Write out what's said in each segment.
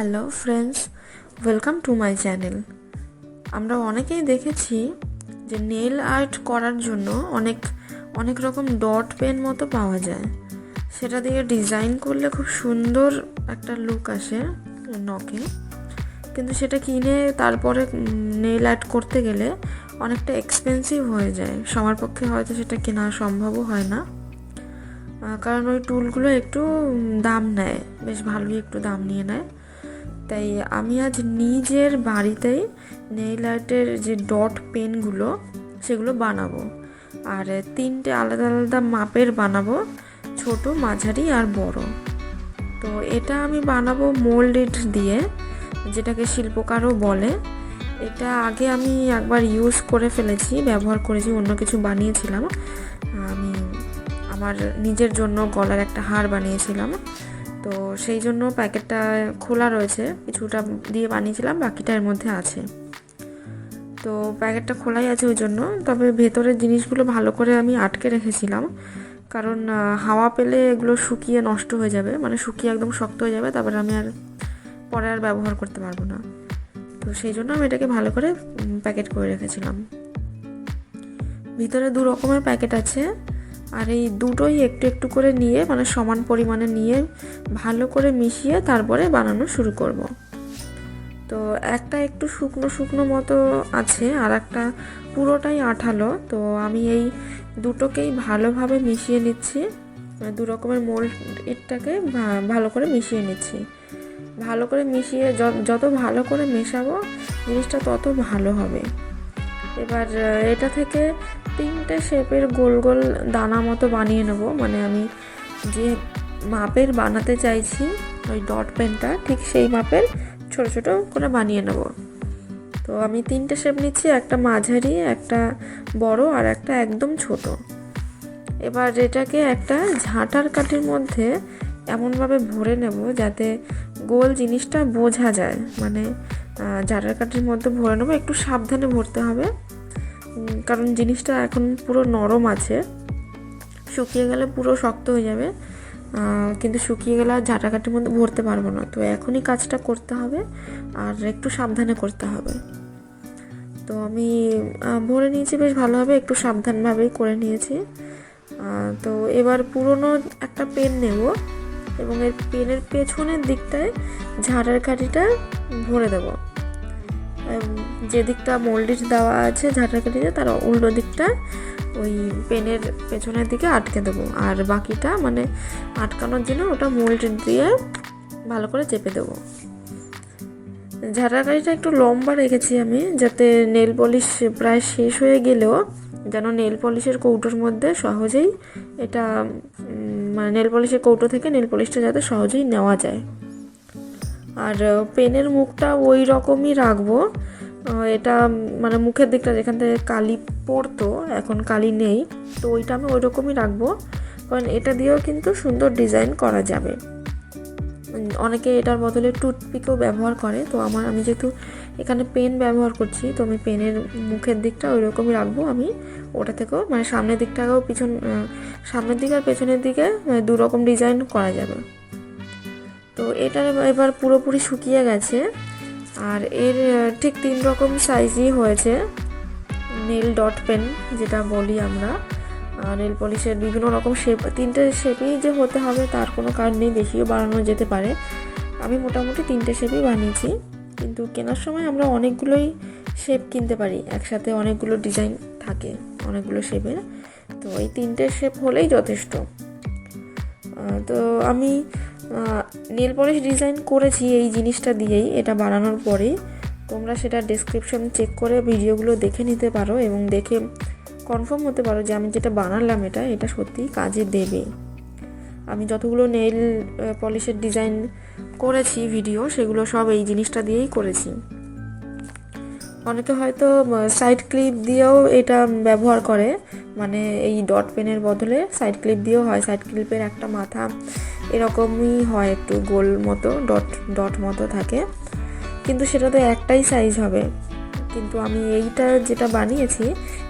Hello friends, welcome to my channel. আমরা অনেকেই দেখেছি যে নেল আর্ট করার জন্য অনেক অনেক রকম ডট পেন মতো পাওয়া যায়। সেটা দিয়ে ডিজাইন করলে খুব সুন্দর একটা লুক আসে নখে, কিন্তু সেটা কিনে তারপরে নেল আর্ট করতে গেলে অনেকটা এক্সপেন্সিভ হয়ে যায়। সবার পক্ষে হয়তো সেটা কেনা সম্ভবও হয় না, কারণ ওই টুলগুলো একটু দাম নেয়, বেশ ভালোই একটু দাম নিয়ে নেয়। তাই আমি আজ নিজের বাড়িতেই নেইল আর্টের যে ডট পেনগুলো সেগুলো বানাবো, আর 3টে আলাদা আলাদা মাপের বানাবো, ছোট, মাঝারি আর বড়। তো এটা আমি বানাবো মোল্ডেড দিয়ে, যেটাকে শিল্পকারও বলে। এটা আগে আমি একবার ইউজ করে ফেলেছি, ব্যবহার করেছি, অন্য কিছু বানিয়েছিলাম। আমি আমার নিজের জন্য গলার একটা হার বানিয়েছিলাম, তো সেই জন্য প্যাকেটটা খোলা রয়েছে, কিছুটা দিয়ে বানিয়েছিলাম, বাকিটা এর মধ্যে আছে। তো প্যাকেটটা খোলাই আছে ওই জন্য, তবে ভেতরের জিনিসগুলো ভালো করে আমি আটকে রেখেছিলাম, কারণ হাওয়া পেলে এগুলো শুকিয়ে নষ্ট হয়ে যাবে, মানে শুকিয়ে একদম শক্ত হয়ে যাবে, তারপরে আমি পরে আর ব্যবহার করতে পারবো না। তো সেই জন্য আমি এটাকে ভালো করে প্যাকেট করে রেখেছিলাম। ভিতরে 2 রকমের প্যাকেট আছে, আর এই দুটোই একটু একটু করে নিয়ে, মানে সমান পরিমাণে নিয়ে ভালো করে মিশিয়ে তারপরে বানানো শুরু করব। তো একটা একটু শুকনো শুকনো মতো আছে, আর একটা পুরোটাই আঠালো। তো আমি এই দুটোকেই ভালোভাবে মিশিয়ে নিচ্ছি, 2 রকমের মোল্ড ইটটাকে ভালো করে মিশিয়ে নিচ্ছি। ভালো করে মিশিয়ে যত ভালো করে মেশাবো জিনিসটা তত ভালো হবে। এবার এটা থেকে 3টে শেপের গোল গোল দানা মতো বানিয়ে নেব, মানে আমি যে মাপের বানাতে চাইছি ওই ডট পেনটা, ঠিক সেই মাপের ছোট ছোট করে বানিয়ে নেব। তো আমি 3টে শেপ নিচ্ছি, একটা মাঝারি, একটা বড় আর একটা একদম ছোট। এবার এটাকে একটা ঝাঁটার কাঠির মধ্যে এমনভাবে ভরে নেব যাতে গোল জিনিসটা বোঝা যায়, মানে ঝাঁটার কাঠির মধ্যে ভরে নেব। একটু সাবধানে ভরতে হবে, কারণ জিনিসটা এখন পুরো নরম আছে, শুকিয়ে গেলে পুরো শক্ত হয়ে যাবে, কিন্তু শুকিয়ে গেলে আর ঝাঁটাকাঠির মধ্যে ভরতে পারবো না। তো এখনই কাজটা করতে হবে, আর একটু সাবধানে করতে হবে। তো আমি ভরে নিয়েছি বেশ ভালোভাবে, একটু সাবধানভাবেই করে নিয়েছি। তো এবার পুরনো একটা পেন নেব এবং এর পেনের পেছনের দিকটায় ঝাঁটার কাঠিটা ভরে দেবো। যে দিকটা মোল্ডেড দেওয়া আছে ঝাঁটার কাঠিতে, তার উল্টো দিকটা ওই পেনের পেছনের দিকে আটকে দেবো, আর বাকিটা মানে আটকানোর জন্য ওটা মোল্ডেড দিয়ে ভালো করে চেপে দেবো। ঝাঁটার কাঠিটা একটু লম্বা রেখেছি আমি, যাতে নেল পলিশ প্রায় শেষ হয়ে গেলেও যেন নেল পলিশের কৌটোর মধ্যে সহজেই এটা, মানে নেল পলিশের কৌটো থেকে নেল পলিশটা যাতে সহজেই নেওয়া যায়। আর পেনের মুখটা ওই রকমই রাখবো, এটা মানে মুখের দিকটা যেখান থেকে কালি পড়তো, এখন কালি নেই, তো ওইটা আমি ওই রকমই রাখবো, কারণ এটা দিয়েও কিন্তু সুন্দর ডিজাইন করা যাবে। অনেকে এটার বদলে টুথপিকও ব্যবহার করে, তো আমি যেহেতু এখানে পেন ব্যবহার করছি, তো আমি পেনের মুখের দিকটা ওই রকমই রাখবো। আমি ওটা থেকেও মানে সামনের দিকটাকেও সামনের দিকে আর পেছনের দিকে 2 রকম ডিজাইন করা যাবে। তো এটা এবার পুরোপুরি শুকিয়ে গেছে, আর এর ঠিক 3 রকম সাইজই হয়েছে নেল ডট পেন যেটা বলি আমরা। নেল পলিশের বিভিন্ন রকম শেপ, 3টে শেপই যে হতে হবে তার কোনো কারণ নেই, বেশিও বানানো যেতে পারে। আমি মোটামুটি 3টে শেপই বানিয়েছি, কিন্তু কেনার সময় আমরা অনেকগুলোই শেপ কিনতে পারি, একসাথে অনেকগুলো ডিজাইন থাকে অনেকগুলো শেপের, তো এই 3টে শেপ হলেই যথেষ্ট। তো আমি নেল পলিশ ডিজাইন করেছি এই জিনিসটা দিয়েই, এটা বানানোর পরেই। তোমরা সেটা ডেসক্রিপশন চেক করে ভিডিওগুলো দেখে নিতে পারো এবং দেখে কনফার্ম হতে পারো যে আমি যেটা বানালাম এটা সত্যিই কাজে দেবে। আমি যতগুলো নেল পলিশের ডিজাইন করেছি ভিডিও, সেগুলো সব এই জিনিসটা দিয়েই করেছি। অনেকে হয়তো সাইড ক্লিপ দিয়েও এটা ব্যবহার করে, মানে এই ডট পেনের বদলে সাইড ক্লিপ দিয়েও হয়। সাইড ক্লিপের একটা মাথা এরকমই হয়, একটু গোল মতো ডট মতো থাকে, কিন্তু সেটা তো একটাই সাইজ হবে। কিন্তু আমি এইটা যেটা বানিয়েছি,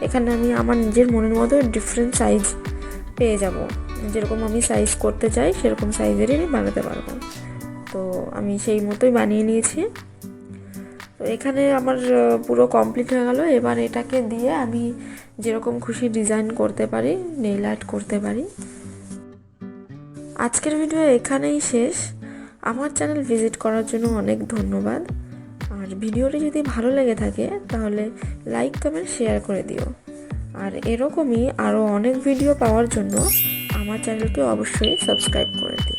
এখানে আমি আমার নিজের মনের মতো ডিফারেন্ট সাইজ পেয়ে যাব, যেরকম আমি সাইজ করতে চাই সেরকম সাইজেরই আমি বানাতে পারবো। তো আমি সেই মতোই বানিয়ে নিয়েছি। তো এখানে আমার পুরো কমপ্লিট হয়ে গেল। এবার এটাকে দিয়ে আমি যেরকম খুশি ডিজাইন করতে পারি, নেইল আর্ট করতে পারি। আজকের ভিডিও এখানেই শেষ। আমার চ্যানেল ভিজিট করার জন্য অনেক ধন্যবাদ। আর ভিডিওটি যদি ভালো লেগে থাকে তাহলে লাইক, কমেন্ট, শেয়ার করে দিও। আর এরকমই আরও অনেক ভিডিও পাওয়ার জন্য আমার চ্যানেলকে অবশ্যই সাবস্ক্রাইব করে দিও।